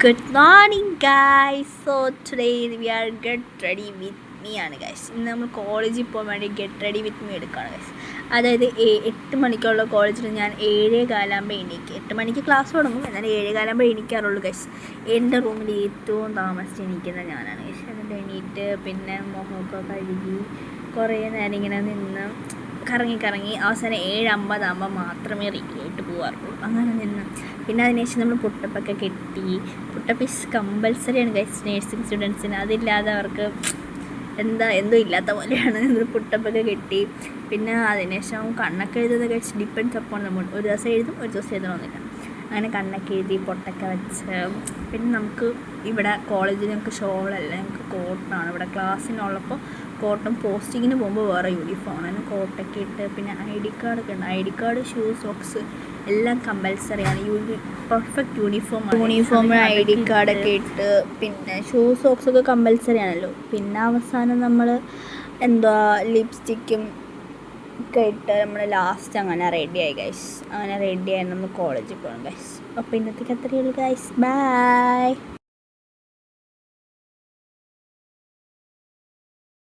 Good morning, guys. So today we are get ready with me ആണ് guys. ഇന്ന് നമ്മൾ കോളേജിൽ പോകാൻ വേണ്ടി ഗെറ്റ് റെഡി വിത്ത് മീ എടുക്കുകയാണ് guys. അതായത് 8 മണിക്കുള്ള കോളേജിൽ ഞാൻ 7:15 എണീക്കും. 8 മണിക്ക് ക്ലാസ് തുടങ്ങും, എന്നാൽ 7:15 എണീക്കാറുള്ളൂ guys. എൻ്റെ റൂമിൽ ഏറ്റവും താമസിച്ച് എണീക്കുന്ന ഞാനാണ് guys. എന്നിട്ട് എണീറ്റ് പിന്നെ മുഖമൊക്കെ കഴുകി കുറേ നേരം ഇങ്ങനെ നിന്ന് കറങ്ങി അവസാനം 7:50 മാത്രമേ റെഡി ആയിട്ട് പോകാറുള്ളൂ. അങ്ങനെ നിന്ന് പിന്നെ അതിനുശേഷം നമ്മൾ പുട്ടപ്പൊക്കെ കെട്ടി. പുട്ടപ്പ് ഇസ് കമ്പൽസറിയാണ് ഗൈസ് നേഴ്സിംഗ് സ്റ്റുഡൻസിന്. അതില്ലാതെ അവർക്ക് എന്തോ ഇല്ലാത്ത പോലെയാണ്. പുട്ടപ്പൊക്കെ കെട്ടി പിന്നെ അതിനുശേഷം കണ്ണൊക്കെ എഴുതുന്നത് ഗൈസ് ഡിപ്പെൻഡ്സ് അപ്പോൾ നമ്മൾ ഒരു ദിവസം എഴുതും, ഒരു ദിവസം എഴുതണമെന്നില്ല. അങ്ങനെ കണ്ണൊക്കെ എഴുതി പൊട്ടൊക്കെ വെച്ച് പിന്നെ നമുക്ക് ഇവിടെ കോളേജിൽ ഞങ്ങൾക്ക് ഷോളല്ല, ഞങ്ങൾക്ക് കോട്ടനാണ്. ഇവിടെ ക്ലാസ്സിനുള്ളപ്പോൾ കോട്ടൺ, പോസ്റ്റിങ്ങിന് പോകുമ്പോൾ വേറെ യൂണിഫോമാണ്. അതിന് കോട്ടൊക്കെ ഇട്ട് പിന്നെ ID കാർഡൊക്കെ ഉണ്ട്. ID കാർഡ്, ഷൂ, സോക്സ് എല്ലാം കമ്പൽസറിയാണ്. പെർഫെക്റ്റ് യൂണിഫോം ID കാർഡൊക്കെ ഇട്ട് പിന്നെ ഷൂ സോക്സൊക്കെ കമ്പൽസറി ആണല്ലോ. പിന്നെ അവസാനം നമ്മൾ ലിപ്സ്റ്റിക്കും ഒക്കെ ഇട്ട് നമ്മൾ ലാസ്റ്റ് അങ്ങനെ റെഡിയായി ഗൈസ്. അങ്ങനെ റെഡിയായി നമ്മൾ കോളേജിൽ പോകണം ഗൈസ്. അപ്പോൾ ഇന്നത്തേക്ക് അത്രയേ ഉള്ളൂ ഗൈസ്. ബൈ.